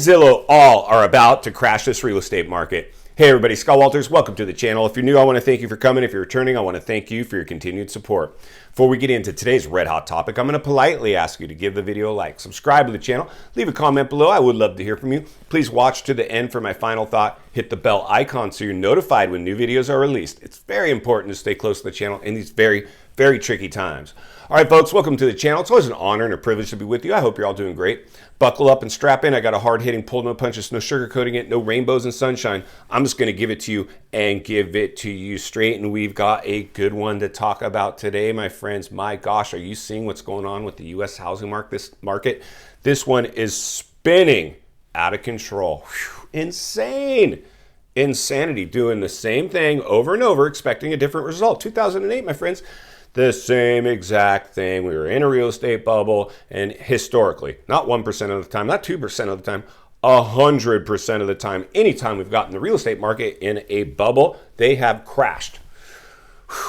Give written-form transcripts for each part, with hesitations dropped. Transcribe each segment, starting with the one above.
Zillow all are about to crash this real estate market. Hey everybody, Scott Walters, welcome to the channel. If you're new, I want to thank you for coming. If you're returning, I want to thank you for your continued support. Before we get into today's red hot topic, I'm going to politely ask you to give the video a like, subscribe to the channel, leave a comment below. I would love to hear from you. Please watch to the end for my final thought. Hit the bell icon so you're notified when new videos are released. It's very important to stay close to the channel in these very tricky times. All right, folks, welcome to the channel. It's always an honor and a privilege to be with you. I hope you're all doing great. Buckle up and strap in. I got a hard-hitting pull, no punches, no sugarcoating it, no rainbows and sunshine. I'm just going to give it to you and give it to you straight. And we've got a good one to talk about today, my friends. My gosh, are you seeing what's going on with the U.S. housing market? This one is spinning out of control. Whew, insane. Insanity, doing the same thing over and over, expecting a different result. 2008, my friends. The same exact thing. We were in a real estate bubble, and historically, not 1% of the time, not 2% of the time, 100% of the time, anytime we've gotten the real estate market in a bubble, they have crashed.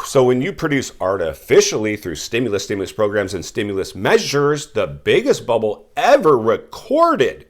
So when you produce artificially through stimulus programs and stimulus measures, the biggest bubble ever recorded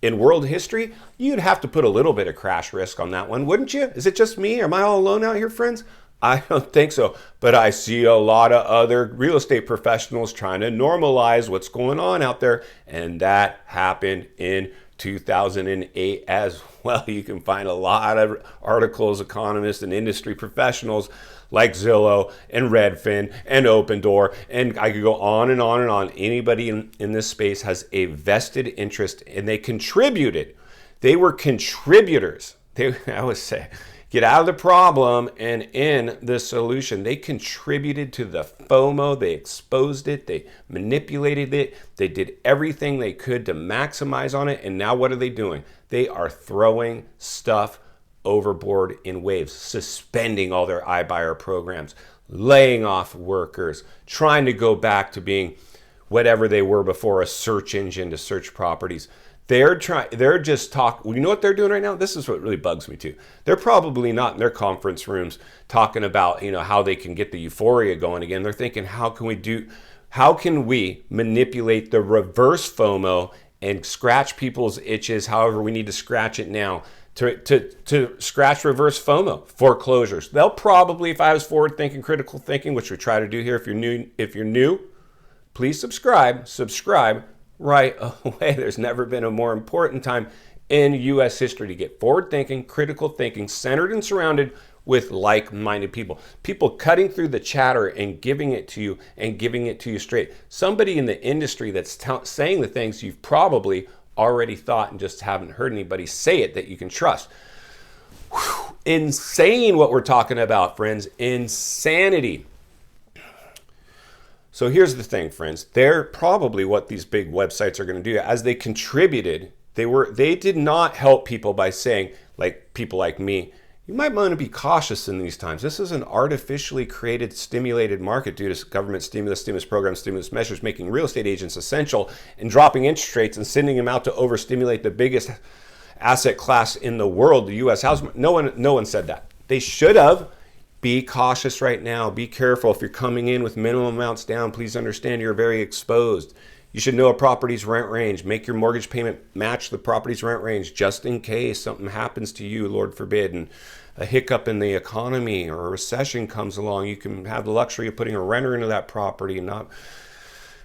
in world history, you'd have to put a little bit of crash risk on that one, wouldn't you? Is it just me? Am I all alone out here, friends? I don't think so, but I see a lot of other real estate professionals trying to normalize what's going on out there, and that happened in 2008 as well. You can find a lot of articles, economists, and industry professionals like Zillow and Redfin and Opendoor, and I could go on and on and on. Anybody in this space has a vested interest, and they contributed. They were contributors. I always say, get out of the problem and in the solution. They contributed to the FOMO. They exposed it. They manipulated it. They did everything they could to maximize on it. And now what are they doing? They are throwing stuff overboard in waves, suspending all their iBuyer programs, laying off workers, trying to go back to being whatever they were before, a search engine to search properties. They're just talking. You know what they're doing right now? This is what really bugs me too. They're probably not in their conference rooms talking about, how they can get the euphoria going again. They're thinking, how can we manipulate the reverse FOMO and scratch people's itches however we need to scratch it now to scratch reverse FOMO, foreclosures. They'll probably, if I was forward thinking, critical thinking, which we try to do here, if you're new, please subscribe right away. There's never been a more important time in U.S. history to get forward thinking, critical thinking, centered and surrounded with like-minded people cutting through the chatter and giving it to you straight. Somebody in the industry that's saying the things you've probably already thought and just haven't heard anybody say it that you can trust. Whew, insane what we're talking about, friends. Insanity. So here's the thing, friends. They're probably what these big websites are going to do. As they contributed, they did not help people by saying, like people like me, you might want to be cautious in these times. This is an artificially created, stimulated market due to government stimulus programs, stimulus measures, making real estate agents essential and dropping interest rates and sending them out to overstimulate the biggest asset class in the world, the U.S. housing. No one said that. They should have. Be cautious right now. Be careful. If you're coming in with minimum amounts down, please understand you're very exposed. You should know a property's rent range. Make your mortgage payment match the property's rent range just in case something happens to you, Lord forbid, and a hiccup in the economy or a recession comes along. You can have the luxury of putting a renter into that property and not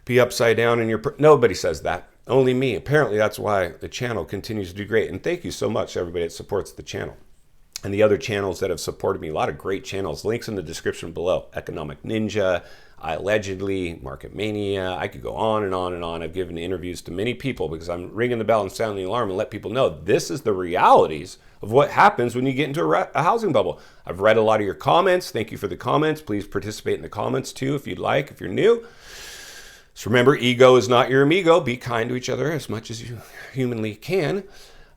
be upside down in your... Nobody says that. Only me. Apparently, that's why the channel continues to do great. And thank you so much, everybody that supports the channel. And the other channels that have supported me, a lot of great channels, links in the description below. Economic Ninja, Allegedly, Market Mania. I could go on and on and on. I've given interviews to many people because I'm ringing the bell and sounding the alarm and let people know this is the realities of what happens when you get into a housing bubble. I've read a lot of your comments. Thank you for the comments. Please participate in the comments too if you'd like, if you're new. So remember, ego is not your amigo. Be kind to each other as much as you humanly can.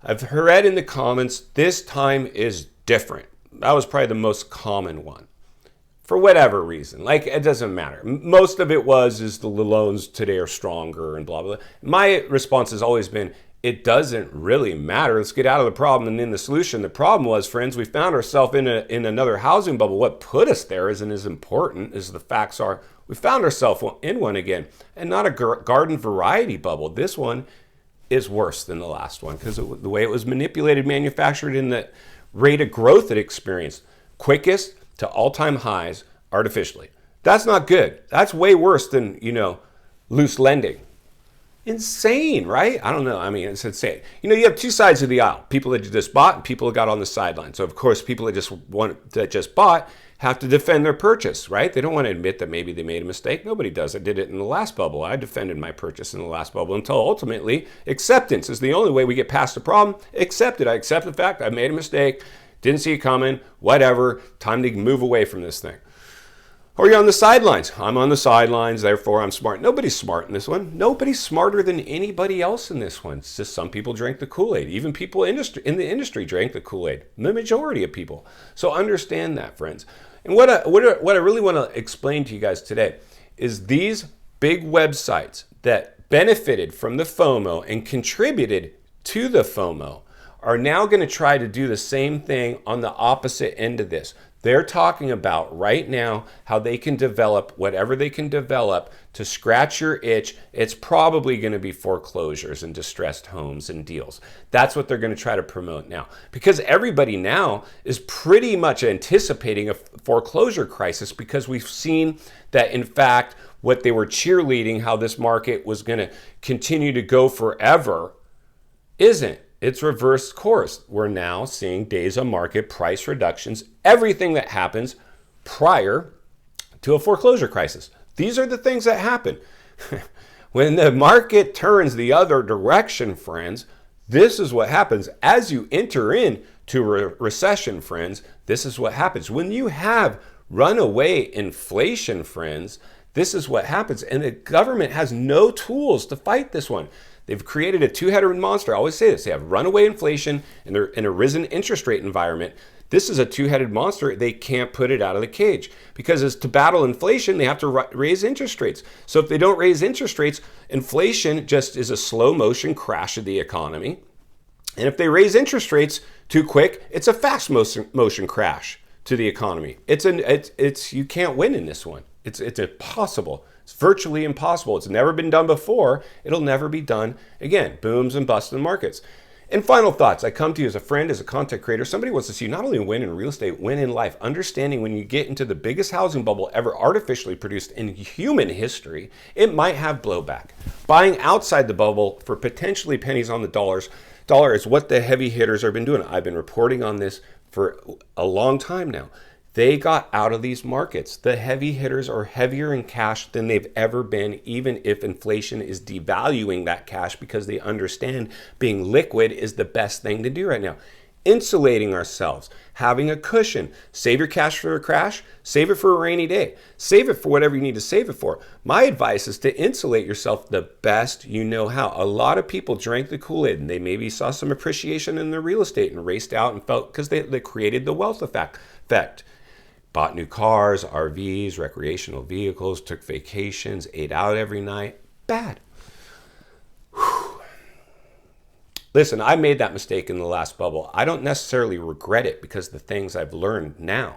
I've read in the comments, this time is different. That was probably the most common one. For whatever reason, like it doesn't matter. Most of it is the loans today are stronger and blah, blah, blah. My response has always been, it doesn't really matter. Let's get out of the problem and in the solution. The problem was, friends, we found ourselves in another housing bubble. What put us there isn't as important as the facts are. We found ourselves in one again, and not a garden variety bubble. This one is worse than the last one because the way it was manipulated, manufactured, in the rate of growth it experienced, quickest to all-time highs artificially. That's not good. That's way worse than, loose lending. Insane, right? I don't know. I mean, it's insane. You have two sides of the aisle. People that just bought and people that got on the sidelines. So, of course, people that just bought have to defend their purchase, right? They don't want to admit that maybe they made a mistake. Nobody does. I did it in the last bubble. I defended my purchase in the last bubble until ultimately acceptance is the only way we get past the problem. Accept it. I accept the fact I made a mistake, didn't see it coming, whatever. Time to move away from this thing. Or you're on the sidelines. I'm on the sidelines, therefore I'm smart. Nobody's smart in this one. Nobody's smarter than anybody else in this one. It's just some people drank the Kool-Aid. Even people in the industry drank the Kool-Aid. The majority of people. So understand that, friends. And what I really want to explain to you guys today is these big websites that benefited from the FOMO and contributed to the FOMO are now going to try to do the same thing on the opposite end of this. They're talking about right now how they can develop whatever they can develop to scratch your itch. It's probably going to be foreclosures and distressed homes and deals. That's what they're going to try to promote now. Because everybody now is pretty much anticipating a foreclosure crisis because we've seen that, in fact, what they were cheerleading, how this market was going to continue to go forever, isn't. It's reverse course. We're now seeing days on market, price reductions, everything that happens prior to a foreclosure crisis. These are the things that happen. When the market turns the other direction, friends, this is what happens. As you enter into a recession, friends, this is what happens. When you have runaway inflation, friends, this is what happens. And the government has no tools to fight this one. They've created a two-headed monster. I always say this. They have runaway inflation and they're in a risen interest rate environment. This is a two-headed monster. They can't put it out of the cage because as to battle inflation, they have to raise interest rates. So if they don't raise interest rates, inflation just is a slow motion crash of the economy. And if they raise interest rates too quick, it's a fast motion crash to the economy. You can't win in this one. It's impossible. It's virtually impossible. It's never been done before. It'll never be done again. Booms and busts in the markets. And final thoughts. I come to you as a friend, as a content creator. Somebody wants to see you not only win in real estate, win in life. Understanding when you get into the biggest housing bubble ever artificially produced in human history, it might have blowback. Buying outside the bubble for potentially pennies on the dollar is what the heavy hitters have been doing. I've been reporting on this for a long time now. They got out of these markets. The heavy hitters are heavier in cash than they've ever been, even if inflation is devaluing that cash because they understand being liquid is the best thing to do right now. Insulating ourselves, having a cushion. Save your cash for a crash, save it for a rainy day. Save it for whatever you need to save it for. My advice is to insulate yourself the best you know how. A lot of people drank the Kool-Aid and they maybe saw some appreciation in their real estate and raced out and felt because they created the wealth effect. Bought new cars, RVs, recreational vehicles, took vacations, ate out every night. Bad. Whew. Listen, I made that mistake in the last bubble. I don't necessarily regret it because of the things I've learned now.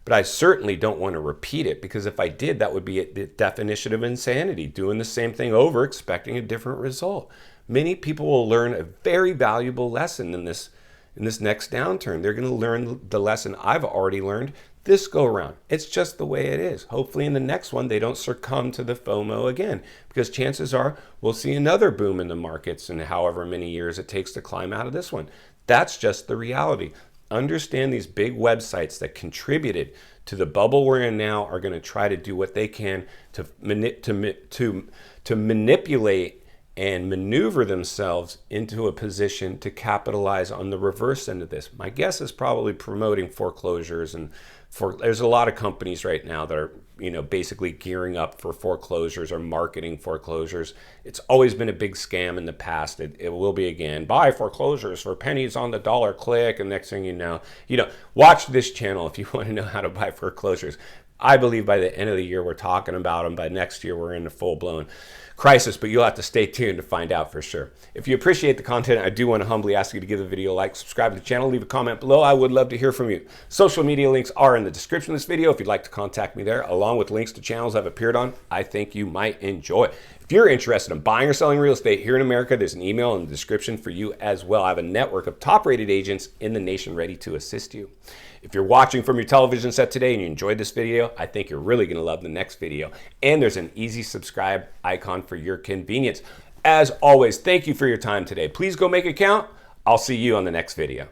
But I certainly don't want to repeat it because if I did, that would be the definition of insanity, doing the same thing over, expecting a different result. Many people will learn a very valuable lesson in this next downturn. They're going to learn the lesson I've already learned this go around. It's just the way it is. Hopefully in the next one, they don't succumb to the FOMO again, because chances are we'll see another boom in the markets in however many years it takes to climb out of this one. That's just the reality. Understand these big websites that contributed to the bubble we're in now are going to try to do what they can to manipulate and maneuver themselves into a position to capitalize on the reverse end of this. My guess is probably promoting foreclosures, and there's a lot of companies right now that are basically gearing up for foreclosures or marketing foreclosures. It's always been a big scam in the past. It will be again. Buy foreclosures for pennies on the dollar, click, and next thing you know, watch this channel if you want to know how to buy foreclosures. I believe by the end of the year we're talking about them. By next year we're in a full-blown crisis, but you'll have to stay tuned to find out for sure. If you appreciate the content, I do want to humbly ask you to give the video a like, subscribe to the channel, leave a comment below. I would love to hear from you. Social media links are in the description of this video if you'd like to contact me there, along with links to channels I've appeared on I think you might enjoy. If you're interested in buying or selling real estate here in America, there's an email in the description for you as well. I have a network of top-rated agents in the nation ready to assist you. If you're watching from your television set today and you enjoyed this video, I think you're really going to love the next video. And there's an easy subscribe icon for your convenience. As always, thank you for your time today. Please go make it count. I'll see you on the next video.